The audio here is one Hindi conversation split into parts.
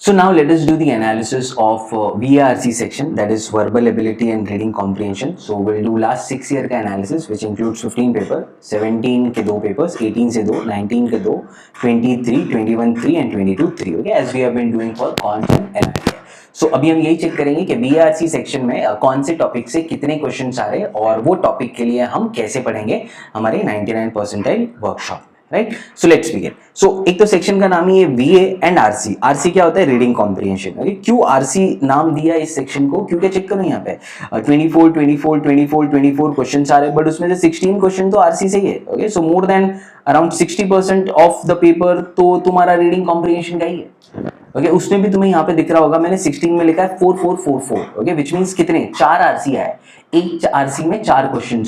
So now let us do the analysis of VARC section, that is verbal ability and reading comprehension. So we'll do last 6 year का analysis which includes 15 paper, 17 के 2 papers, 18 से 2, 19 के 2, 23, 21 3 and 22 3. Okay, as we have been doing for cons and NIA. So अभी हम यही चेक करेंगे कि VARC सेक्शन में कौन से टॉपिक से कितने क्वेश्चन आ रहे हैं और वो टॉपिक के लिए हम कैसे पढ़ेंगे हमारे 99 परसेंटाइल वर्कशॉप में. Right, so let's begin. So एक तो सेक्शन का नाम ही है VA एंड RC. RC क्या होता है? Reading comprehension. ओके, क्यों RC नाम दिया इस सेक्शन को? क्योंकि चेक करो यहाँ पे 24 क्वेश्चन आ रहे हैं, बट उसमें से 16 क्वेश्चन तो RC से ही है. Okay, so more than around 60% of the paper तो तुम्हारा रीडिंग कॉम्प्रिहेंशन का ही है. ओके, उसमें भी तुम्हें यहाँ पे दिख रहा होगा मैंने 16 में लिखा है 4444. ओके, विच मीन्स कितने? 4 RC है. एक RC में 4 क्वेश्चन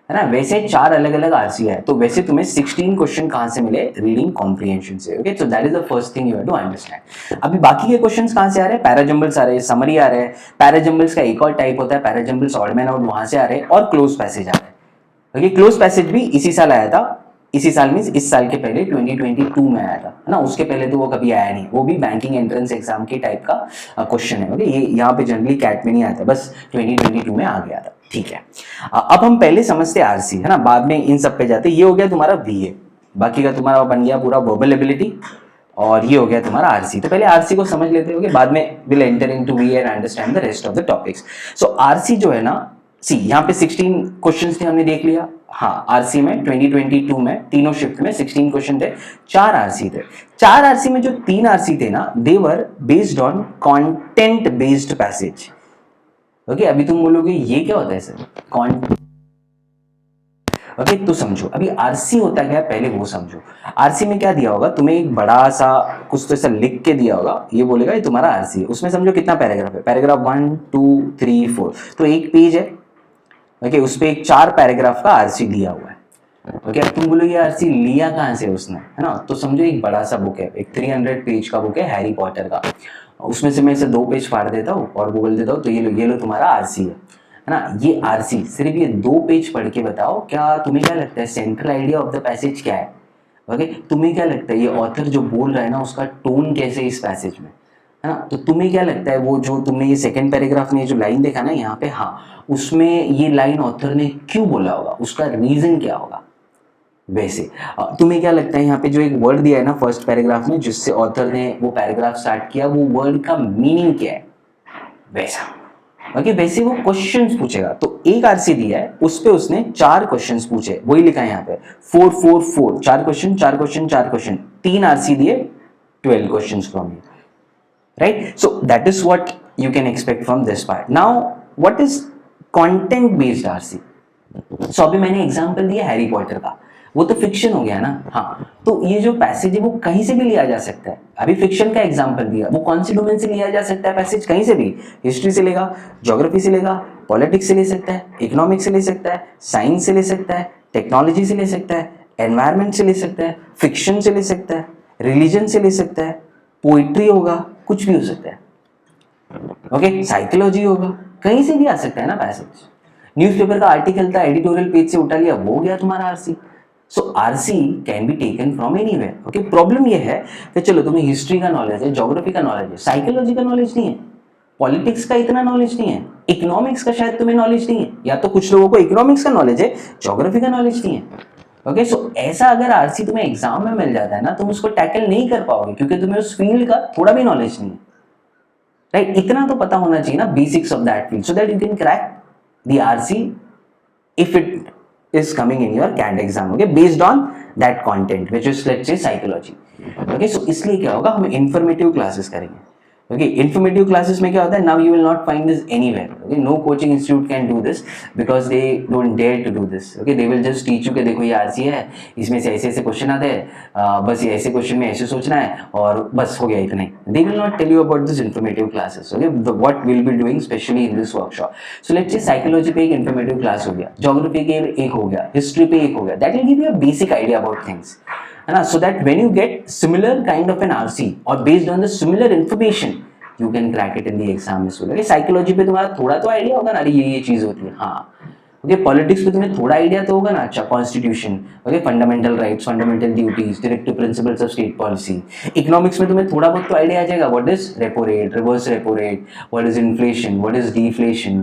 है ना. वैसे 4 अलग अलग RC है, तो वैसे तुम्हें 16 क्वेश्चन कहां से मिले? रीडिंग कॉम्प्रिहेंशन से. Okay, so that is the first thing you have to understand. अभी बाकी के क्वेश्चंस कहां से आ रहे हैं? पैराजंबल्स आ रहे हैं, समरी आ रहे हैं. पैराजंबल्स का एक और टाइप होता है पैराजंबल्स ऑड मैन आउट, वहां से आ रहे हैं, और क्लोज पैसेज आ रहे हैं. ओके, क्लोज पैसेज भी इसी साल आया था. इसी साल मींस इस साल के पहले 2022 में आया था, है ना. उसके पहले तो वो कभी आया नहीं. वो भी बैंकिंग एंट्रेंस एग्जाम के टाइप का क्वेश्चन है. ओके, ये यहाँ पे जनरली कैट में नहीं आता, बस 2022 में आ गया था. ठीक है, अब हम पहले समझते हैं RC, है ना, बाद में इन सब पे जाते. ये हो गया तुम्हारा VA, बाकी का तुम्हारा बन गया पूरा वर्बल एबिलिटी, और ये हो गया तुम्हारा RC. तो पहले RC को समझ लेते हो, बाद में will enter into VA and understand the rest of the topics. So RC जो है ना, सी यहाँ पे 16 क्वेश्चंस थे, हमने देख लिया. हाँ, RC में 2022 में तीनों शिफ्ट में 16 क्वेश्चन थे, 4 RC थे. 4 RC में जो 3 RC थे ना, they were based on content based passage. Okay, अभी तुम बोलोगे ये क्या होता है सर? ओके, तो समझो अभी RC होता क्या है, पहले वो समझो. RC में क्या दिया होगा तुम्हें? एक बड़ा सा कुछ तो ऐसा लिख के दिया होगा, ये बोलेगा ये तुम्हारा RC है. उसमें समझो कितना पैराग्राफ है? पैराग्राफ 1 2 3 4, तो एक पेज है. ओके, उस पे एक 4 पैराग्राफ का RC दिया हुआ है. ओके, अब तुम बोलोगे RC लिया कहाँ से उसने, है ना. तो समझो एक बड़ा सा बुक है, एक 300 पेज का बुक है हैरी पॉटर का. उसमें से मैं इसे 2 पेज फाड़ देता हूँ और बोल देता हूँ तो ये लो तुम्हारा RC है ना. ये RC सिर्फ ये 2 पेज पढ़ के बताओ, क्या तुम्हें क्या लगता है central idea of the passage क्या है? ओके, तुम्हें क्या लगता है ये ऑथर जो बोल रहा है ना, उसका टोन कैसे इस पैसेज में, है ना. तो तुम्हें क्या लगता है वो जो तुमने ये सेकंड पैराग्राफ में जो लाइन देखा ना यहाँ पे, हाँ, उसमें ये लाइन ऑथर ने क्यों बोला होगा, उसका रीजन क्या होगा? वैसे तुम्हें क्या लगता है यहाँ पे जो एक वर्ड दिया है ना फर्स्ट पैराग्राफ में, जिससे ऑथर ने वो पैराग्राफ स्टार्ट किया, वो वर्ड का मीनिंग क्या है? वैसा. ओके, वैसे वो क्वेश्चंस पूछेगा. तो एक RC दिया है, उस पे उसने 4 क्वेश्चंस पूछे, वही लिखा है यहाँ पे 4 4 4, 4 क्वेश्चन 4 क्वेश्चन 4 क्वेश्चन, 3 RC दिए, 12 questions from you. Right, so that is what you can expect from this part. Now what is content based RC? सो अभी मैंने एग्जांपल दिया हैरी पॉटर का, वो तो फिक्शन हो गया ना. हाँ, तो ये जो पैसेज है वो कहीं से भी लिया जा सकता है. अभी फिक्शन का एग्जांपल दिया, वो कौन सी डोमेन से लिया जा सकता है पैसेज? कहीं से भी. हिस्ट्री से लेगा, ज्योग्राफी से लेगा, पॉलिटिक्स से ले सकता है, इकोनॉमिक्स से ले सकता है, साइंस से ले सकता है, टेक्नोलॉजी से ले सकता है, एनवायरमेंट से ले सकता है, फिक्शन से ले सकता है, रिलीजन से ले सकता है, पोइट्री होगा, कुछ भी हो सकता है. ओके, साइकोलॉजी होगा, कहीं से भी आ सकता है ना पैसेज. न्यूज़पेपर का आर्टिकल था, एडिटोरियल पेज से उठा लिया, वो हो गया तुम्हारा RC. So RC can be taken from anywhere. Okay, problem ये है कि चलो तुम्हें हिस्ट्री का नॉलेज है, ज्योग्राफी का नॉलेज है, साइकोलॉजी का नॉलेज नहीं है, पॉलिटिक्स का इतना नॉलेज नहीं है, इकोनॉमिक्स का शायद तुम्हें नॉलेज नहीं है, या तो कुछ लोगों को इकोनॉमिक्स का नॉलेज है, ज्योग्राफी का नॉलेज नहीं है. ओके, सो ऐसा अगर RC तुम्हें एग्जाम में मिल जाता है ना, तुम उसको टैकल नहीं कर पाओगे क्योंकि तुम्हें उस फील्ड का थोड़ा भी नॉलेज नहीं है. राइट, इतना तो पता होना चाहिए ना, basics of that field, so that you can crack the RC if it is coming in your CAT exam, okay, based on that content which is let's say psychology. Okay, so इसलिए क्या होगा, हम informative classes करेंगे. Okay, informative classes में क्या होता है, now you will not find this anywhere. Okay, no coaching institute can do this because they don't dare to do this. Okay, they will just teach you कि देखो ये RC है, इसमें से ऐसे ऐसे क्वेश्चन आते हैं, बस ये ऐसे क्वेश्चन में ऐसे सोचना है और बस हो गया इतना ही. They will not tell you about this informative classes. Okay, what we'll be doing especially in this workshop. So let's say psychology पे एक informative class हो गया, geography के एक हो गया, history पे एक हो गया. That will give you a basic idea about things. है ना, so that when you get similar kind of an RC or based on the similar information you can crack it in the exam as well. Psychology पे तुम्हारा थोड़ा तो आइडिया होगा ना, अरे ये चीज होती है, हाँ. ओके पॉलिटिक्स में तुम्हें थोड़ा आइडिया तो होगा ना, अच्छा constitution, okay fundamental rights, fundamental duties, directive principles of state policy. Economics में तुम्हें थोड़ा बहुत तो आइडिया आ जाएगा, what is repo rate, reverse repo rate, what is inflation, what is deflation,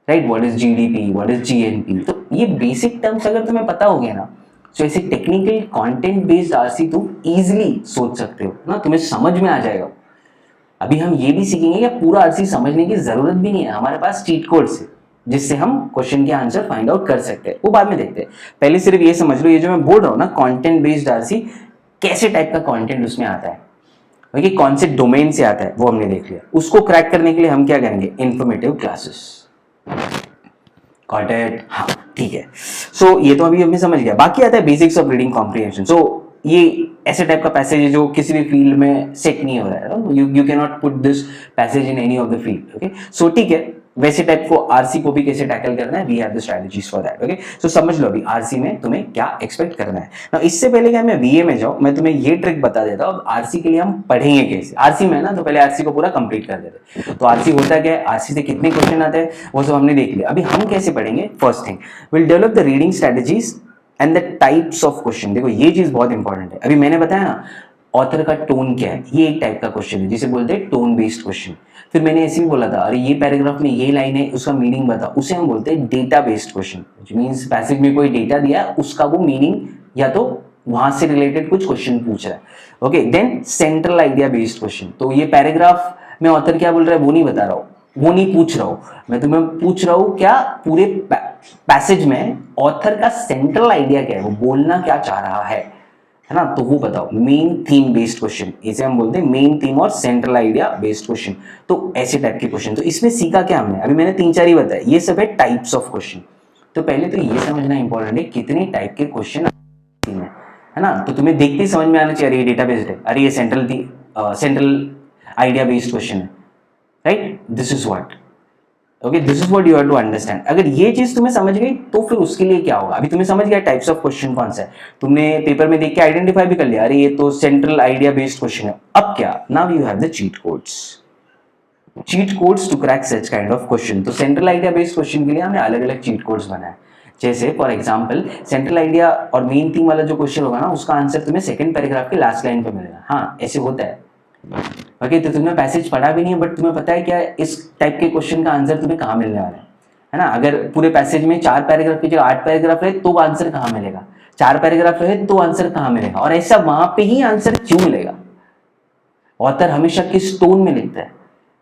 right, what is GDP, what is GNP. तो ये बेसिक टर्म्स अगर तुम्हें पता हो गया ना, तो ऐसे टेक्निकल कंटेंट बेस्ड आरसी तुम इजीली सोच सकते हो ना, तुम्हें समझ में आ जाएगा। अभी हम ये भी सीखेंगे कि पूरा आरसी समझने की जरूरत भी नहीं है, हमारे पास चीट कोड्स है जिससे हम क्वेश्चन के आंसर फाइंड आउट कर सकते हैं, वो बाद में देखते हैं। पहले सिर्फ ये समझ लो, ये जो मैं बोल रहा हूँ ना कंटेंट बेस्ड आरसी, कैसे टाइप का कंटेंट उसमें आता है, ओके कौन से डोमेन से आता है वो हमने देख लिया। उसको क्रैक करने के लिए हम क्या करेंगे, इन्फॉर्मेटिव क्लासेस। Got it? हाँ ठीक है। सो ये तो अभी हमें समझ गया, बाकी आता है बेसिक्स ऑफ रीडिंग कॉम्प्रिहेंशन। सो ये ऐसे टाइप का पैसेज है जो किसी भी फील्ड में सेट नहीं हो रहा है, you can not put this passage in any of the field, okay. So ठीक है, वैसे टाइप को आरसी को भी कैसे टैकल करना है, we have the strategies for that, okay. So समझ लो अभी आरसी में तुम्हें क्या एक्सपेक्ट करना है ना। इससे पहले कि मैं वीए में जाऊं, मैं तुम्हें ये ट्रिक बता देता हूं आरसी के लिए हम पढ़ेंगे कैसे। आरसी में ना, तो पहले आरसी को पूरा कंप्लीट कर देते। तो आरसी होता क्या है, आरसी से कितने क्वेश्चन आते हैं वो सब हमने देख लिया। अभी हम कैसे पढ़ेंगे, first thing will develop the reading strategies and the types of question. देखो ये चीज बहुत इंपॉर्टेंट है। अभी मैंने बताया ना ऑथर का टोन क्या है, ये एक टाइप का क्वेश्चन है जिसे बोलते हैं टोन बेस्ड क्वेश्चन। फिर मैंने ऐसे भी बोला था, अरे ये पैराग्राफ में ये लाइन है, उसका मीनिंग बता, उसे हम बोलते हैं data based question, which means passage में कोई डेटा दिया है, उसका वो मीनिंग या तो वहां से रिलेटेड कुछ क्वेश्चन पूछ रहा है, okay. Then central idea based question, तो ये पैराग्राफ में ऑथर क्या बोल रहा है वो नहीं बता रहा हूँ, वो नहीं पूछ रहा हूँ मैं, तुम्हें पूछ रहा हूँ क्या पूरे पैसेज में ऑथर का सेंट्रल आइडिया क्या है, वो बोलना क्या चाह रहा है ना, तो वो बताओ। मेन थीम बेस्ड क्वेश्चन, इसे हम बोलते हैं मेन थीम और सेंट्रल आइडिया बेस्ड क्वेश्चन। तो ऐसे टाइप के क्वेश्चन, तो इसमें सीखा क्या हमने, अभी मैंने 3-4 ही बताया, ये सब है टाइप्स ऑफ क्वेश्चन। तो पहले तो ये समझना इंपॉर्टेंट है कितने टाइप के क्वेश्चन है ना। तो तुम्हें देखते ही समझ में आना चाहिए, अरे ये डेटा बेस्ड है, अरे ये सेंट्रल आइडिया बेस्ड क्वेश्चन है, right, this is what, okay, this is what you have to understand. अगर ये चीज तुम्हें समझ गई तो फिर उसके लिए क्या होगा, अभी तुम्हें समझ गया टाइप्स ऑफ क्वेश्चन कौन सा है, तुमने पेपर में देख के आइडेंटिफाई भी कर लिया, अरे ये तो सेंट्रल आइडिया बेस्ड क्वेश्चन है। अब क्या, now you have the cheat codes to crack such kind of question. तो सेंट्रल आइडिया बेस्ड क्वेश्चन के लिए हमने अलग अलग चीट कोड्स बनाए। जैसे फॉर एग्जांपल सेंट्रल आइडिया और मेन थीम वाला जो क्वेश्चन होगा ना, उसका आंसर तुम्हें सेकंड पैराग्राफ के लास्ट लाइन पे मिलेगा। हाँ ऐसे होता है, ओके। तो तुमने पैसेज पढ़ा भी नहीं है बट तुम्हें पता है क्या इस टाइप के क्वेश्चन का आंसर तुम्हें कहाँ मिलने वाला है ना। अगर पूरे पैसेज में 4 पैराग्राफ की जगह 8 पैराग्राफ रहे तो आंसर कहाँ मिलेगा, 4 पैराग्राफ रहे तो आंसर कहाँ मिलेगा, और ऐसा वहां पे ही आंसर क्यों मिलेगा, ऑथर हमेशा किस टोन में लिखता है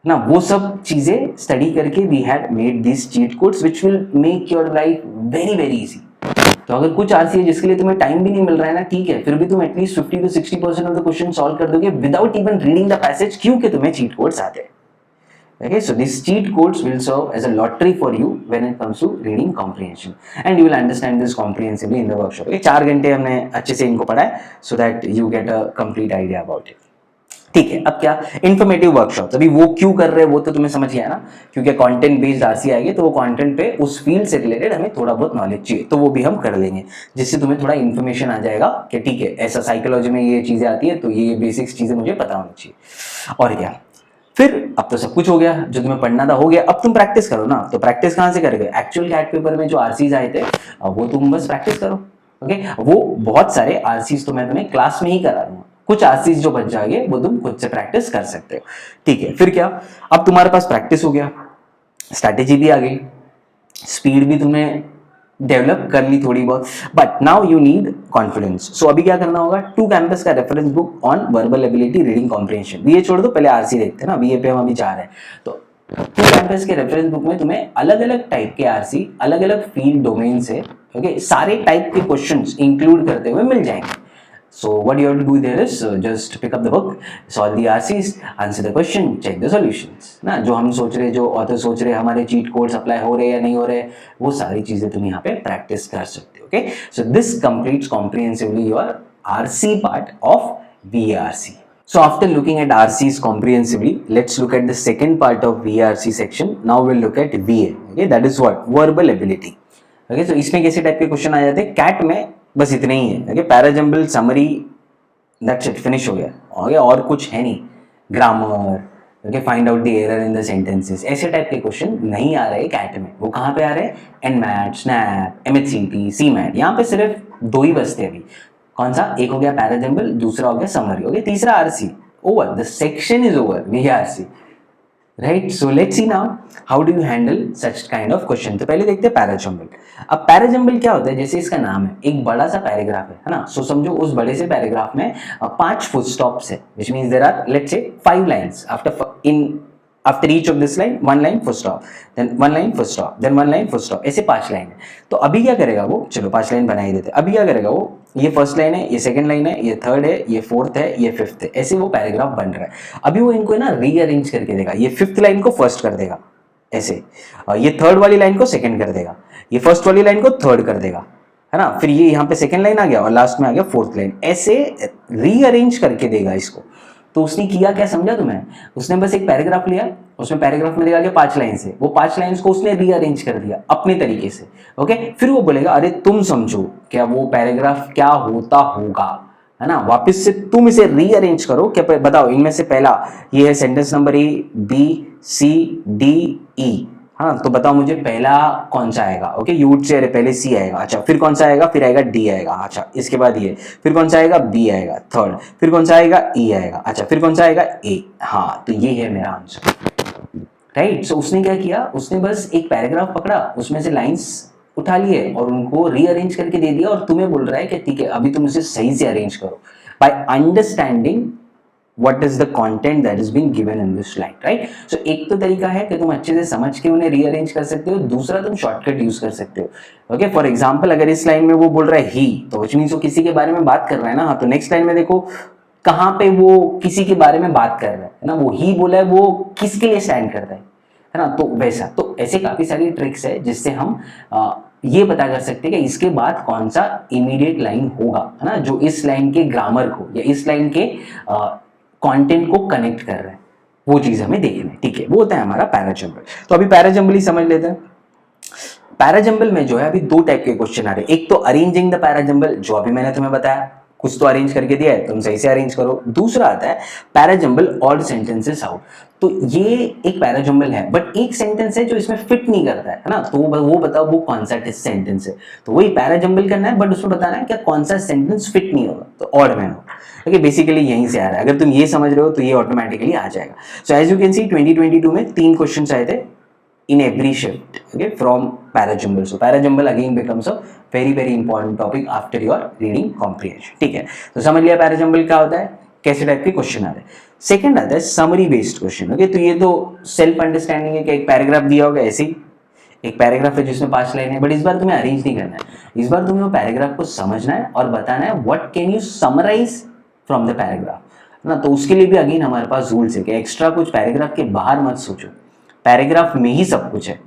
ना, वो सब चीजें स्टडी करके we had made this cheat codes which will make your life very very easy. तो अगर कुछ आरसी है जिसके लिए तुम्हें टाइम भी नहीं मिल रहा है ना, ठीक है, फिर भी तुम at least 50 to 60% of the question solve कर दोगे without even reading the passage, क्योंकि तुम्हें चीट कोड्स आते हैं। Okay, so these cheat codes will serve as a lottery for you when it comes to reading comprehension, and you will understand this comprehensively in the workshop. Okay, 4 घंटे हमने अच्छे से इनको पढ़ा है so that you get a complete idea about it. ठीक है, अब क्या इंफॉर्मेटिव वर्कशॉप, अभी वो क्यों कर रहे हैं वो तो तुम्हें समझ गया ना, क्योंकि कंटेंट बेस्ड आरसी आएगी तो वो कंटेंट पे उस फील्ड से रिलेटेड हमें थोड़ा बहुत नॉलेज चाहिए, तो वो भी हम कर लेंगे जिससे तुम्हें थोड़ा इन्फॉर्मेशन आ जाएगा कि ठीक है ऐसा साइकोलॉजी में ये चीजें आती है तो ये बेसिक्स चीजें मुझे पता होनी चाहिए। और क्या, फिर अब तो सब कुछ हो गया, जो तुम्हें पढ़ना था हो गया, अब तुम प्रैक्टिस करो ना। तो प्रैक्टिस कहाँ से करोगे, एक्चुअल कैट पेपर में जो आरसीज आए थे वो तुम बस प्रैक्टिस करो, ओके। वो बहुत सारे आरसीज तो मैं तुम्हें क्लास में ही करा दूंगा, कुछ आरसीज जो बच जाएंगे वो तुम खुद से प्रैक्टिस कर सकते हो, ठीक है। फिर क्या, अब तुम्हारे पास प्रैक्टिस हो गया, स्ट्रैटेजी भी आ गई, स्पीड भी तुमने डेवलप कर ली थोड़ी बहुत, but now you need confidence. So अभी क्या करना होगा, 2 कैंपस का reference book on verbal ability reading comprehension, BA छोड़ दो पहले आरसी देखते हैं ना, बीए पे हम अभी जा रहे हैं। तो 2 कैंपस के रेफरेंस बुक में तुम्हें अलग अलग टाइप के आरसी अलग अलग फील्ड डोमेन से, ओके, सारे टाइप के क्वेश्चंस इंक्लूड करते हुए मिल जाएंगे। So what you have to do there is just pick up the book, solve the RCs, answer the question, check the solutions ना। जो हम सोच रहे, जो ऑथर सोच रहे हमारे चीट कोड्स अप्लाई हो रहे या नहीं हो रहे, वो सारी चीजें तुम यहाँ पे प्रैक्टिस कर सकते हो, okay. So this completes comprehensively your RC part of VARC. So after looking at RCs comprehensively, let's look at the second part of VARC section. Now we'll look at VA, okay, that is what, verbal ability, okay। so इसमें कैसे टाइप के क्वेश्चन आ जाते हैं, कैट में बस इतने ही है, okay, parajumble summary that's it, finish हो गया, और कुछ है नहीं, grammar, okay, find out the error in the sentences, ऐसे टाइप के क्वेश्चन नहीं आ रहे कैट में। वो कहाँ पे आ रहे हैं? एनमैट, स्नैप, एमएचसीटी, सीमैट, यहाँ पे सिर्फ दो ही बचते अभी। कौन सा? एक हो गया पैराजंबल, दूसरा हो गया समरी, ओके, तीसरा RC. Over, the section is over, V RC, right. So let's see now how do you handle such kind of question. तो पहले देखते हैं पैराजंबल। अब पैराजंबल क्या होता है? जैसे इसका नाम है, एक बड़ा सा पैराग्राफ है ना। सो समझो उस बड़े से पैराग्राफ में 5 फुल स्टॉप्स है, which means there are let's say 5 lines. After each of this line 1 line full stop, then 1 line full stop, then 1 line full stop, ऐसे 5 लाइन है। तो अभी क्या करेगा वो? चलो 5 लाइन बना ही देते। अभी क्या करेगा वो? ये फर्स्ट लाइन है, ये सेकंड लाइन है, ये थर्ड है, ये फोर्थ है, ये फिफ्थ है, ऐसे वो पैराग्राफ बन रहा है। अभी वो इनको ना रीअरेंज करके देगा। ये फिफ्थ लाइन को फर्स्ट कर देगा ऐसे, और ये थर्ड वाली लाइन को सेकंड कर देगा, ये फर्स्ट वाली लाइन को थर्ड कर देगा, है ना। फिर ये यहाँ पे सेकंड लाइन आ गया और लास्ट में आ गया फोर्थ लाइन, ऐसे रीअरेंज करके देगा इसको। तो उसने किया क्या समझा तुम्हें? उसने बस एक पैराग्राफ लिया, उसमें पैराग्राफ में देखा कि 5 लाइन से, वो 5 लाइंस को उसने रीअरेंज कर दिया अपने तरीके से, ओके। फिर वो बोलेगा अरे तुम समझो क्या वो पैराग्राफ क्या होता होगा, है ना। वापस से तुम इसे रीअरेंज करो, क्या बताओ इनमें से पहला ये है sentence number A, B, C, D, E, हाँ, तो बताओ मुझे पहला कौन सा आएगा? ओके, यू वुड से अरे पहले सी आएगा, अच्छा, फिर कौन सा आएगा? फिर आएगा डी आएगा, अच्छा, इसके बाद ये, फिर कौन सा आएगा? बी आएगा, थर्ड, फिर कौन सा आएगा? ई आएगा, अच्छा, फिर कौन सा आएगा? ए। हाँ, तो ये है मेरा आंसर, राइट। सो उसने क्या किया? उसने बस एक पैराग्राफ पकड़ा, उसमें से लाइंस उठा लिए और उनको रीअरेंज करके दे दिया, और तुम्हें बोल रहा है कि ठीक है अभी तुम इसे सही से अरेंज करो by understanding what is the content that is being given in this line, right? So एक तो तरीका है कि तुम अच्छे से समझ के उन्हें रीअरेंज कर सकते हो, दूसरा तुम शॉर्टकट यूज कर सकते हो। ओके, फॉर एग्जांपल अगर इस लाइन में वो बोल रहा है ही, तो व्हिच मींस वो किसी के बारे में बात कर रहा है ना। हाँ, तो नेक्स्ट लाइन में देखो कहाँ पे वो किसी के बारे में बात कर रहा है ना। वो ही बोला है, वो किसके लिए स्टैंड करता है ना। तो वैसा, तो ऐसे काफी सारी ट्रिक्स है जिससे हम ये पता कर सकते हैं कि इसके बाद कौन सा इमीडिएट लाइन होगा, है ना, जो इस लाइन के ग्रामर को या इस लाइन के कंटेंट को कनेक्ट कर रहा है, वो चीज हमें देखना है, ठीक है। वो होता है हमारा पैराजंबल। तो अभी पैराजंबल ही समझ लेते हैं। पैराजंबल में जो है अभी 2 टाइप के क्वेश्चन आ रहे हैं। एक तो अरेंजिंग द पैराजंबल, जो अभी मैंने तुम्हें बताया, कुछ तो अरेंज करके दिया है, तुम सही से अरेंज करो। दूसरा आता है पैराजंबल ऑड सेंटेंसेस आउट। तो ये एक पैराजंबल है, बट एक सेंटेंस है जो इसमें फिट नहीं करता है ना। तो वो बताओ वो कौन सा सेंटेंस है। तो वही पैराजंबल करना है, बट उसमें बताना है कि कौन सा सेंटेंस फिट नहीं होगा, तो ऑड में होगा। ओके, बेसिकली यहीं से आ रहा है। अगर तुम ये समझ रहे हो तो ये ऑटोमेटिकली आ जाएगा। So as you can see 2022 में 3 क्वेश्चन आए थे in every shift, okay, from parajumble. So parajumble again becomes a very important topic after your reading comprehension, ठीक है। तो समझ लिया पैराजंबल क्या होता है, कैसे टाइप के क्वेश्चन आते हैं। सेकंड आता है समरी बेस्ड क्वेश्चन। ओके, तो ये तो सेल्फ अंडरस्टैंडिंग है कि एक पैराग्राफ दिया होगा, ऐसे ही एक पैराग्राफ है जिसमें 5 लाइन है, बट इस बार तुम्हें अरेंज नहीं करना है। इस बार तुम्हें वो पैराग्राफ को समझना है और बताना है what can you summarise from the paragraph ना। तो उसके लिए भी अगेन हमारे पास रूल्स है कि एक्स्ट्रा कुछ पैराग्राफ के बाहर मत सोचो, पैराग्राफ में ही सब कुछ है।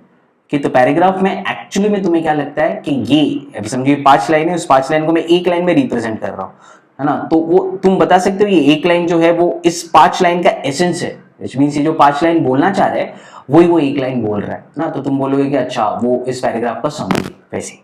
कि तो पैराग्राफ में एक्चुअली में तुम्हें क्या लगता है कि ये समझिए 5 लाइन है, उस 5 लाइन को मैं एक लाइन में रिप्रेजेंट कर रहा हूँ, है ना। तो वो तुम बता सकते हो ये एक लाइन जो है वो इस 5 लाइन का एसेंस है, विच मींस ये जो 5 लाइन बोलना चाह रहे हैं वही वो एक लाइन बोल रहा है ना। तो तुम बोलोगे कि अच्छा वो इस पैराग्राफ का समरी, वैसे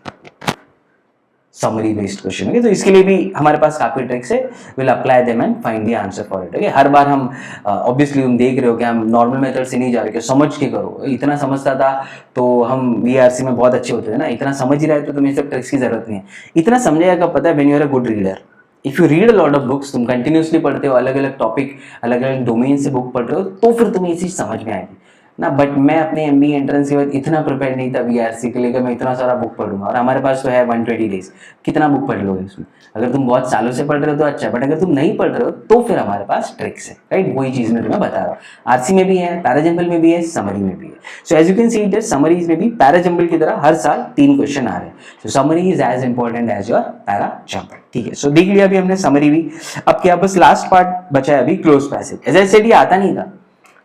समरी बेस्ड क्वेश्चन। ओके, तो इसके लिए भी हमारे पास काफी ट्रिक्स है, will apply them and find the answer for it. Okay, हर बार हम ऑब्वियसली तुम देख रहे हो कि हम नॉर्मल मेथड से नहीं जा रहे कि समझ के करो। इतना समझता था तो हम वीआरसी में बहुत अच्छे होते थे ना। इतना समझ ही रहे तो तुम्हें सब ट्रिक्स की जरूरत नहीं है। इतना समझेगा कब पता है, when you are a good reader. If you read a lot of books, तुम कंटिन्यूसली पढ़ते हो, अलग अलग टॉपिक अलग अलग डोमेन से बुक पढ़ रहे हो, तो फिर तुम्हें ये चीज समझ में आएगी ना। बट मैं अपने एमबीए एंट्रेंस के बाद इतना प्रिपेयर नहीं था वीआरसी के लिए कि मैं इतना सारा बुक पढ़ूंगा। और हमारे पास तो है 120 डेज, कितना बुक पढ़ लोगे इसमें। अगर तुम बहुत सालों से पढ़ रहे हो तो अच्छा, बट अगर तुम नहीं पढ़ रहे हो तो फिर हमारे पास ट्रिक्स है, राइट। वही चीज मैं तुम्हें बता रहा हूँ। आरसी में भी है, पैराजंबल में भी है, समरी में भी है। So as you can see it, summaries में भी पैराजंबल की तरह हर साल 3 क्वेश्चन आ रहे हैं। So summary is as important as your parajumble, ठीक है। सो देख लिया अभी हमने समरी भी। अब क्या बस लास्ट पार्ट बचा है अभी, cloze passage. As I said ये आता नहीं था।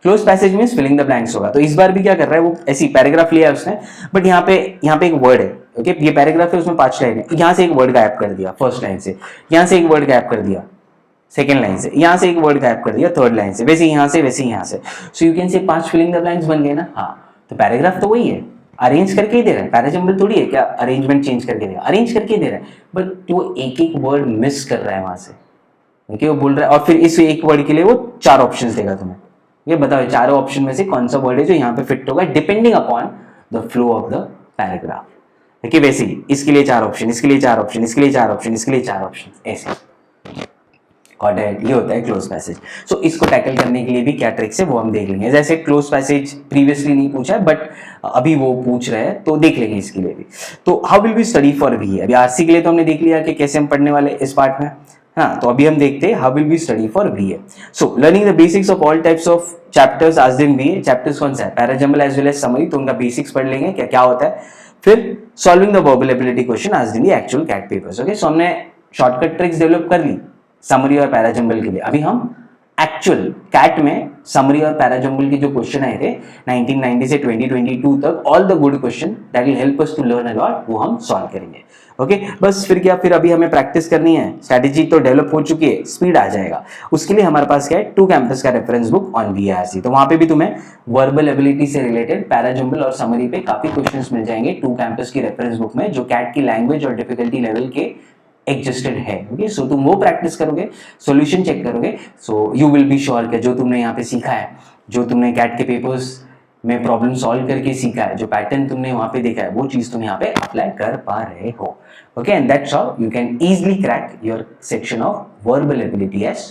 Cloze passage means filling the blanks होगा। तो इस बार भी क्या कर रहा है वो, ऐसी पैराग्राफ लिया है उसने, बट यहाँ पे एक वर्ड है। ओके, ये पैराग्राफ है, उसमें 5 लाइन है, यहाँ से एक वर्ड गायब कर दिया फर्स्ट लाइन से, यहाँ से एक वर्ड गायब कर दिया सेकंड लाइन से, यहाँ से एक वर्ड गायब कर दिया थर्ड लाइन से, वैसे यहाँ से वैसे यहाँ से। So you can say 5 filling the blanks बन गए ना। हाँ, तो पैराग्राफ तो वही है, अरेंज करके ही दे रहा है। पैराजंबल थोड़ी है क्या अरेंजमेंट चेंज करके देगा, अरेंज करके दे रहा है, बट वो एक एक वर्ड मिस कर रहा है वहां से। ओके, वो बोल रहा है और फिर इस एक वर्ड के लिए वो 4 ऑप्शंस देगा तुम्हें। ये बताओ चारों ऑप्शन में से कौन सा वर्ड है जो यहाँ पे फिट होगा depending upon the flow of the paragraph. देखिए वैसे ही इसके लिए 4 ऑप्शन, इसके लिए 4 ऑप्शन, इसके लिए 4 ऑप्शन, इसके लिए 4 ऑप्शन, ऐसे गॉट इट। ये होता है क्लोज पैसेज। सो इसको टैकल करने के लिए भी क्या ट्रिक्स है वो हम देख लेंगे। जैसे क्लोज पैसेज प्रीवियसली नहीं पूछा है बट अभी वो पूछ रहे हैं तो देख लेंगे इसके लिए भी। तो how will we study for V? अभी आरसी के लिए तो हमने देख लिया कि कैसे हम पढ़ने वाले इस पार्ट में। हाँ, तो अभी हम देखते हैं how will we study for V. So learning the basics of all types of chapters आज दिन वी। चैप्टर्स कौन सा है? Parajumble as well as summary, तो उनका बेसिक्स पढ़ लेंगे क्या क्या होता है। फिर solving the verbal ability question आज दिन एक्चुअल कैट पेपर्स। ओके, सो हमने शॉर्टकट ट्रिक्स डेवलप कर ली समरी और पैराजम्बल के लिए। अभी हम एक्चुअल कैट में समरी और पैराजम्बल के जो क्वेश्चन आए थे 1990 से 2022 तक, all the good question that will help us to learn a lot, वो हम सॉल्व करेंगे। ओके, बस फिर क्या, फिर अभी हमें प्रैक्टिस करनी है। स्ट्रेटेजी तो डेवलप हो चुकी है, स्पीड आ जाएगा। उसके लिए हमारे पास क्या है, टू कैंपस का रेफरेंस बुक ऑन वीआरसी। तो वहां पे भी तुम्हें वर्बल एबिलिटी से रिलेटेड पैराजम्बल और समरी पे काफी क्वेश्चंस मिल जाएंगे टू कैंपस की रेफरेंस बुक में, जो कैट की लैंग्वेज और डिफिकल्टी लेवल के एडजस्टेड है। ओके, सो तुम वो प्रैक्टिस करोगे, सॉल्यूशन चेक करोगे, so you will be sure कि जो तुमने यहाँ पे सीखा है, जो तुमने कैट के पेपर्स में प्रॉब्लम सॉल्व करके सीखा है, जो पैटर्न तुमने वहां पे देखा है, वो चीज तुम यहाँ पे अप्लाई कर पा रहे हो। Okay, and that's how you can easily crack your section of verbal ability as